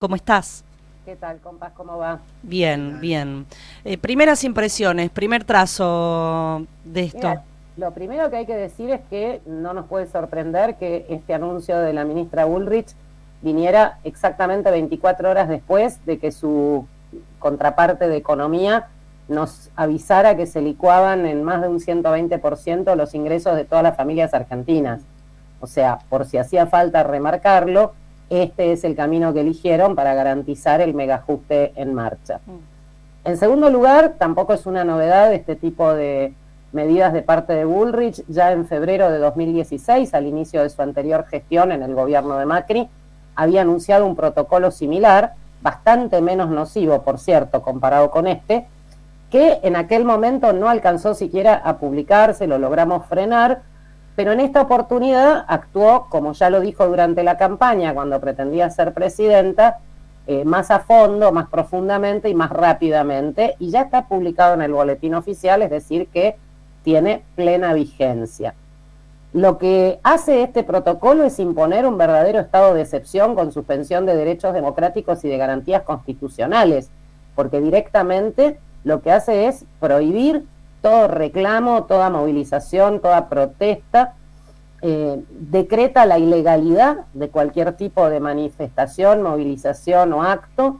¿Cómo estás? ¿Qué tal, compás? ¿Cómo va? Bien, bien. Primeras impresiones, primer trazo de Mira, esto. lo primero que hay que decir es que no nos puede sorprender que este anuncio de la ministra Bullrich viniera exactamente 24 horas después de que su contraparte de Economía nos avisara que se licuaban en más de un 120% los ingresos de todas las familias argentinas. O sea, por si hacía falta remarcarlo, este es el camino que eligieron para garantizar el megaajuste en marcha. En segundo lugar, tampoco es una novedad este tipo de medidas de parte de Bullrich. Ya en febrero de 2016, al inicio de su anterior gestión en el gobierno de Macri, había anunciado un protocolo similar, bastante menos nocivo, por cierto, comparado con este, que en aquel momento no alcanzó siquiera a publicarse, lo logramos frenar, pero en esta oportunidad actuó, como ya lo dijo durante la campaña, cuando pretendía ser presidenta, más a fondo, más profundamente y más rápidamente, y ya está publicado en el boletín oficial, es decir, que tiene plena vigencia. Lo que hace este protocolo es imponer un verdadero estado de excepción con suspensión de derechos democráticos y de garantías constitucionales, porque directamente lo que hace es prohibir todo reclamo, toda movilización, toda protesta, decreta la ilegalidad de cualquier tipo de manifestación, movilización o acto,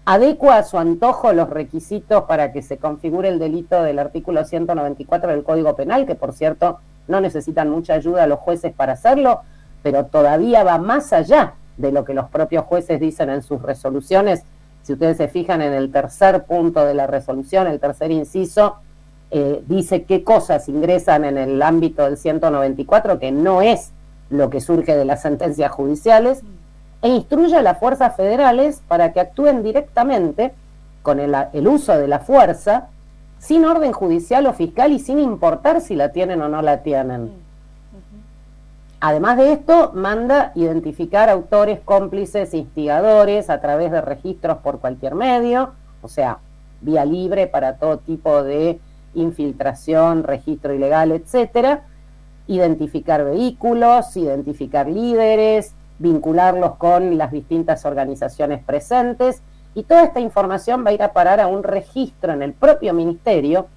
adecua a su antojo los requisitos para que se configure el delito del artículo 194 del Código Penal, que por cierto no necesitan mucha ayuda a los jueces para hacerlo, pero todavía va más allá de lo que los propios jueces dicen en sus resoluciones. Si ustedes se fijan en el tercer punto de la resolución, el tercer inciso, dice qué cosas ingresan en el ámbito del 194, que no es lo que surge de las sentencias judiciales, e instruye a las fuerzas federales para que actúen directamente con el uso de la fuerza, sin orden judicial o fiscal y sin importar si la tienen o no la tienen. Además de esto, manda identificar autores, cómplices, instigadores a través de registros por cualquier medio, o sea, vía libre para todo tipo de infiltración, registro ilegal, etcétera, identificar vehículos, identificar líderes, vincularlos con las distintas organizaciones presentes, y toda esta información va a ir a parar a un registro en el propio ministerio,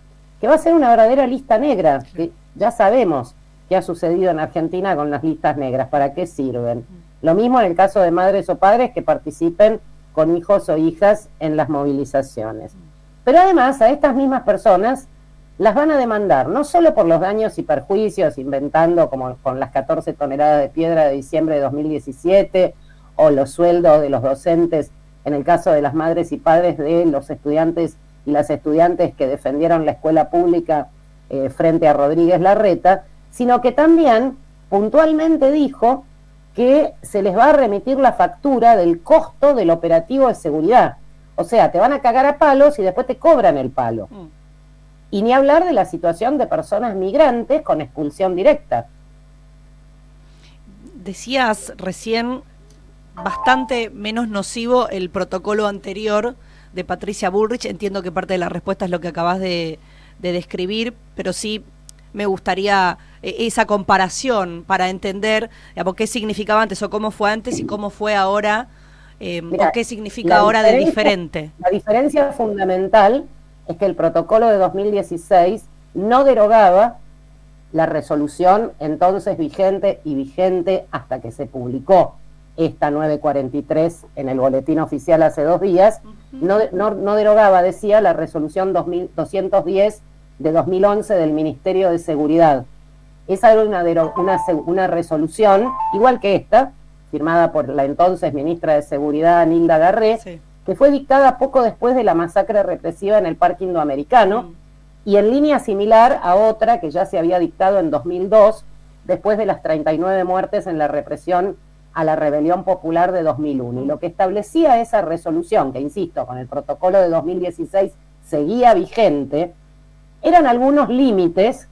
que va a ser una verdadera lista negra, que ya sabemos qué ha sucedido en Argentina con las listas negras, para qué sirven. Lo mismo en el caso de madres o padres que participen con hijos o hijas en las movilizaciones. Pero además a estas mismas personas las van a demandar, no solo por los daños y perjuicios, inventando como con las 14 toneladas de piedra de diciembre de 2017, o los sueldos de los docentes, en el caso de las madres y padres de los estudiantes y las estudiantes que defendieron la escuela pública frente a Rodríguez Larreta, sino que también puntualmente dijo que se les va a remitir la factura del costo del operativo de seguridad. O sea, te van a cagar a palos y después te cobran el palo. Y ni hablar de la situación de personas migrantes con expulsión directa. Decías recién bastante menos nocivo el protocolo anterior de Patricia Bullrich. Entiendo que parte de la respuesta es lo que acabas de describir, pero sí me gustaría esa comparación para entender qué significaba antes o cómo fue antes y cómo fue ahora, Mirá, o qué significa ahora de diferente. La diferencia fundamental es que el protocolo de 2016 no derogaba la resolución entonces vigente y vigente hasta que se publicó esta 943 en el boletín oficial hace 2 días, no derogaba, decía, la resolución 210 de 2011 del Ministerio de Seguridad. Esa era una resolución, igual que esta, firmada por la entonces ministra de Seguridad, Nilda Garré, sí, que fue dictada poco después de la masacre represiva en el Parque Indoamericano, y en línea similar a otra que ya se había dictado en 2002, después de las 39 muertes en la represión a la rebelión popular de 2001. Y lo que establecía esa resolución, que insisto, con el protocolo de 2016 seguía vigente, eran algunos límites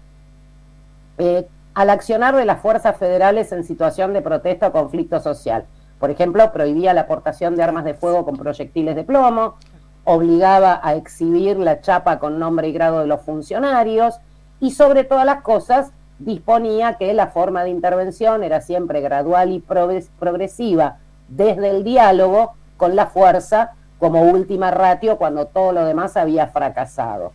al accionar de las fuerzas federales en situación de protesta o conflicto social. Por ejemplo, prohibía la aportación de armas de fuego con proyectiles de plomo, obligaba a exhibir la chapa con nombre y grado de los funcionarios, y sobre todas las cosas disponía que la forma de intervención era siempre gradual y progresiva desde el diálogo, con la fuerza como última ratio cuando todo lo demás había fracasado.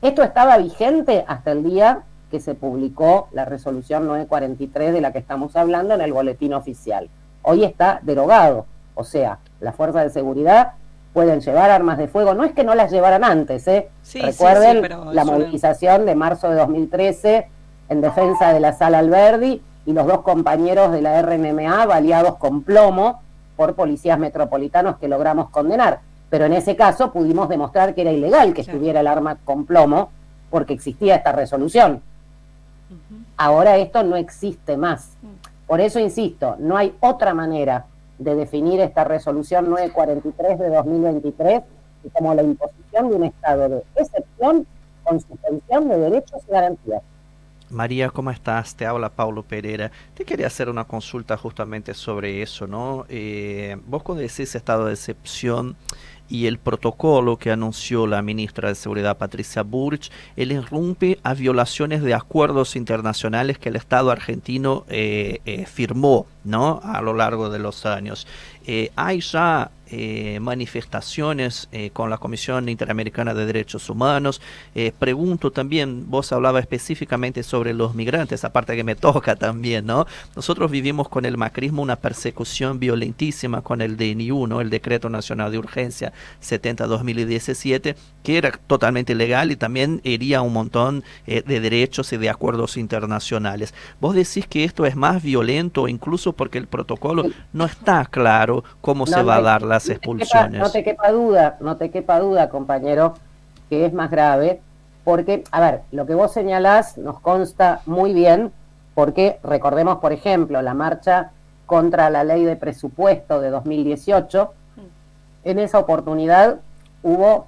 Esto estaba vigente hasta el día que se publicó la resolución 943 de la que estamos hablando en el boletín oficial. Hoy está derogado, o sea, las fuerzas de seguridad pueden llevar armas de fuego, no es que no las llevaran antes, sí, recuerden sí, pero la movilización de marzo de 2013 en defensa de la Sala Alberdi y los 2 compañeros de la RNMA baleados con plomo por policías metropolitanos que logramos condenar, pero en ese caso pudimos demostrar que era ilegal que estuviera el arma con plomo porque existía esta resolución. Ahora esto no existe más. Por eso insisto, no hay otra manera de definir esta resolución 943 de 2023 como la imposición de un estado de excepción con suspensión de derechos y garantías. María, ¿cómo estás? Te habla Paulo Pereira. Te quería hacer una consulta justamente sobre eso, ¿no? Vos cuando decís estado de excepción y el protocolo que anunció la ministra de Seguridad Patricia Bullrich, él irrumpe a violaciones de acuerdos internacionales que el Estado argentino firmó, ¿no? A lo largo de los años. Hay ya manifestaciones con la Comisión Interamericana de Derechos Humanos. Pregunto también, vos hablabas específicamente sobre los migrantes, aparte que me toca también, ¿no? Nosotros vivimos con el macrismo una persecución violentísima con el DNU, ¿no? El Decreto Nacional de Urgencia 70-2017, que era totalmente ilegal y también hería un montón de derechos y de acuerdos internacionales. Vos decís que esto es más violento, incluso porque el protocolo no está claro cómo se va a dar las expulsiones. No te quepa duda, compañero, que es más grave, porque, a ver, lo que vos señalás nos consta muy bien, porque recordemos, por ejemplo, la marcha contra la ley de presupuesto de 2018, en esa oportunidad hubo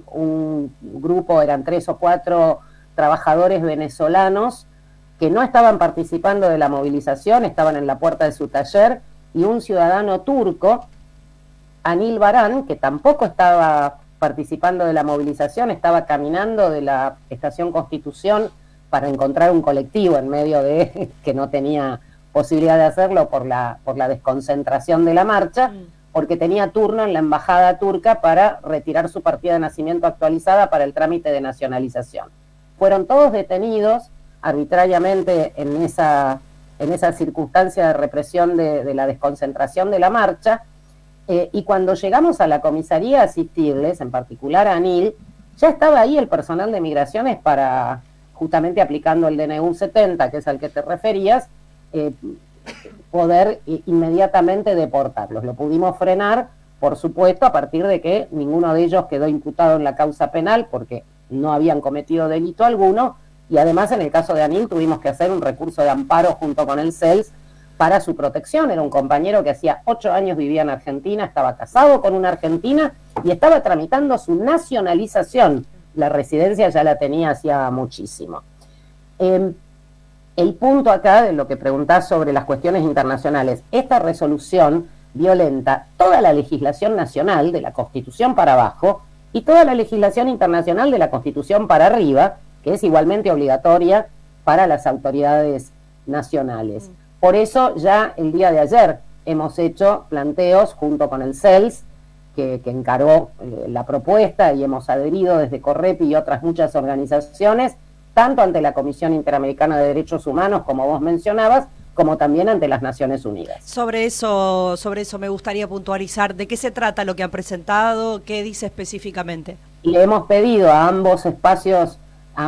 un grupo, eran 3 o 4 trabajadores venezolanos que no estaban participando de la movilización, estaban en la puerta de su taller, y un ciudadano turco, Anil Baran, que tampoco estaba participando de la movilización, estaba caminando de la Estación Constitución para encontrar un colectivo en medio de que no tenía posibilidad de hacerlo por la desconcentración de la marcha, porque tenía turno en la embajada turca para retirar su partida de nacimiento actualizada para el trámite de nacionalización. Fueron todos detenidos arbitrariamente en esa circunstancia de represión de la desconcentración de la marcha, y cuando llegamos a la comisaría a asistirles, en particular a Anil, ya estaba ahí el personal de migraciones para, justamente aplicando el DNU 70, que es al que te referías, poder inmediatamente deportarlos. Lo pudimos frenar, por supuesto, a partir de que ninguno de ellos quedó imputado en la causa penal porque no habían cometido delito alguno, y además en el caso de Anil tuvimos que hacer un recurso de amparo junto con el CELS para su protección. Era un compañero que hacía 8 años vivía en Argentina, estaba casado con una argentina y estaba tramitando su nacionalización. La residencia ya la tenía hacía muchísimo. El punto acá de lo que preguntás sobre las cuestiones internacionales, esta resolución violenta toda la legislación nacional de la Constitución para abajo y toda la legislación internacional de la Constitución para arriba, que es igualmente obligatoria para las autoridades nacionales. Por eso ya el día de ayer hemos hecho planteos junto con el CELS, que encaró la propuesta, y hemos adherido desde Correpi y otras muchas organizaciones, tanto ante la Comisión Interamericana de Derechos Humanos, como vos mencionabas, como también ante las Naciones Unidas. Sobre eso me gustaría puntualizar. ¿De qué se trata lo que han presentado? ¿Qué dice específicamente? Le hemos pedido a ambos espacios, a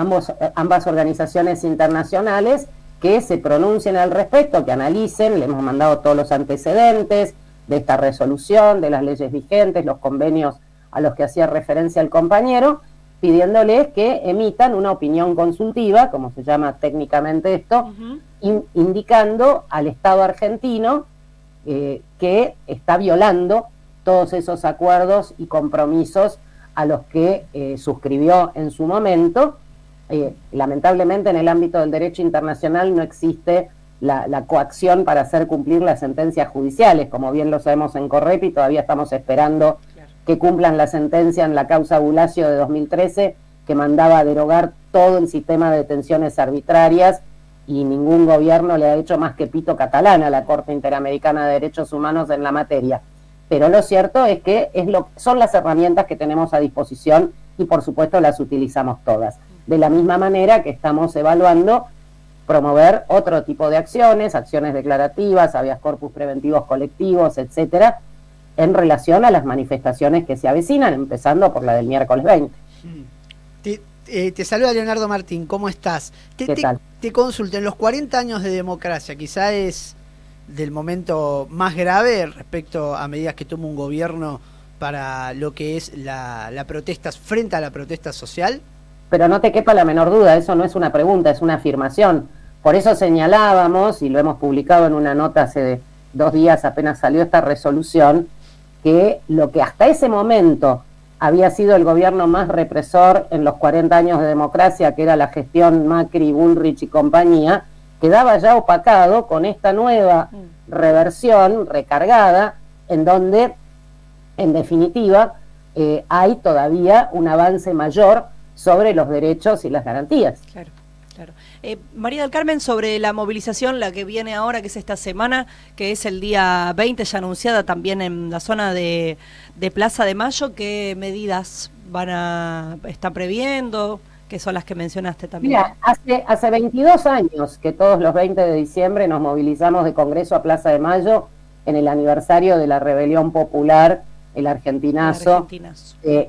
ambas organizaciones internacionales, que se pronuncien al respecto, que analicen. Le hemos mandado todos los antecedentes de esta resolución, de las leyes vigentes, los convenios a los que hacía referencia el compañero, pidiéndoles que emitan una opinión consultiva, como se llama técnicamente esto, indicando al Estado argentino que está violando todos esos acuerdos y compromisos a los que suscribió en su momento. Lamentablemente en el ámbito del derecho internacional no existe la coacción para hacer cumplir las sentencias judiciales, como bien lo sabemos en Correpi. Todavía estamos esperando que cumplan la sentencia en la causa Bulacio de 2013, que mandaba a derogar todo el sistema de detenciones arbitrarias, y ningún gobierno le ha hecho más que pito catalán a la Corte Interamericana de Derechos Humanos en la materia. pero lo cierto es que son las herramientas que tenemos a disposición y por supuesto las utilizamos todas. De la misma manera que estamos evaluando promover otro tipo de acciones declarativas, habeas corpus preventivos colectivos, etcétera, en relación a las manifestaciones que se avecinan, empezando por la del miércoles 20. Te saluda Leonardo Martín, ¿cómo estás? ¿Qué tal? Te consulto, en los 40 años de democracia, quizá es del momento más grave respecto a medidas que toma un gobierno para lo que es la protesta, frente a la protesta social. Pero no te quepa la menor duda, eso no es una pregunta, es una afirmación. Por eso señalábamos, y lo hemos publicado en una nota hace 2 días, apenas salió esta resolución, que lo que hasta ese momento había sido el gobierno más represor en los 40 años de democracia, que era la gestión Macri, Bullrich y compañía, quedaba ya opacado con esta nueva reversión recargada, en donde, en definitiva, hay todavía un avance mayor sobre los derechos y las garantías. Claro, claro. María del Carmen, sobre la movilización, la que viene ahora, que es esta semana, que es el día 20, ya anunciada también en la zona de Plaza de Mayo, ¿qué medidas están previendo? ¿Qué son las que mencionaste también? Mira, hace 22 años que todos los 20 de diciembre nos movilizamos de Congreso a Plaza de Mayo en el aniversario de la rebelión popular, el argentinazo.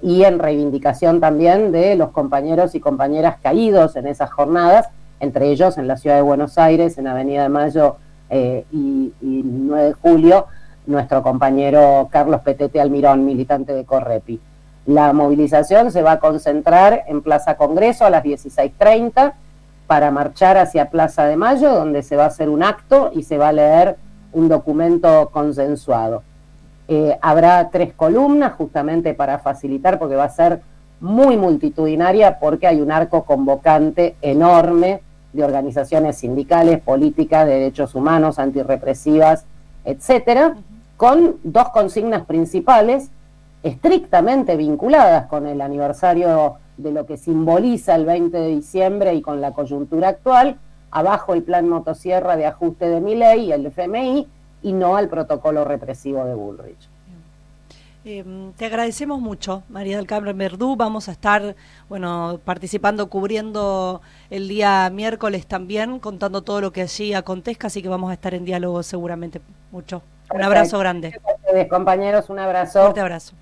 Y en reivindicación también de los compañeros y compañeras caídos en esas jornadas, entre ellos en la ciudad de Buenos Aires, en Avenida de Mayo y 9 de julio, nuestro compañero Carlos Petete Almirón, militante de Correpi. La movilización se va a concentrar en Plaza Congreso a las 16:30 para marchar hacia Plaza de Mayo, donde se va a hacer un acto y se va a leer un documento consensuado. Habrá 3 columnas justamente para facilitar, porque va a ser muy multitudinaria, porque hay un arco convocante enorme de organizaciones sindicales, políticas, de derechos humanos, antirrepresivas, etcétera, con 2 consignas principales estrictamente vinculadas con el aniversario de lo que simboliza el 20 de diciembre y con la coyuntura actual: abajo el plan motosierra de ajuste de Milei y el FMI, y no al protocolo represivo de Bullrich. Te agradecemos mucho, María del Carmen Verdú. Vamos a estar, participando, cubriendo el día miércoles también, contando todo lo que allí acontezca, así que vamos a estar en diálogo seguramente mucho. Un abrazo grande. Compañeros, un abrazo. Fuerte abrazo.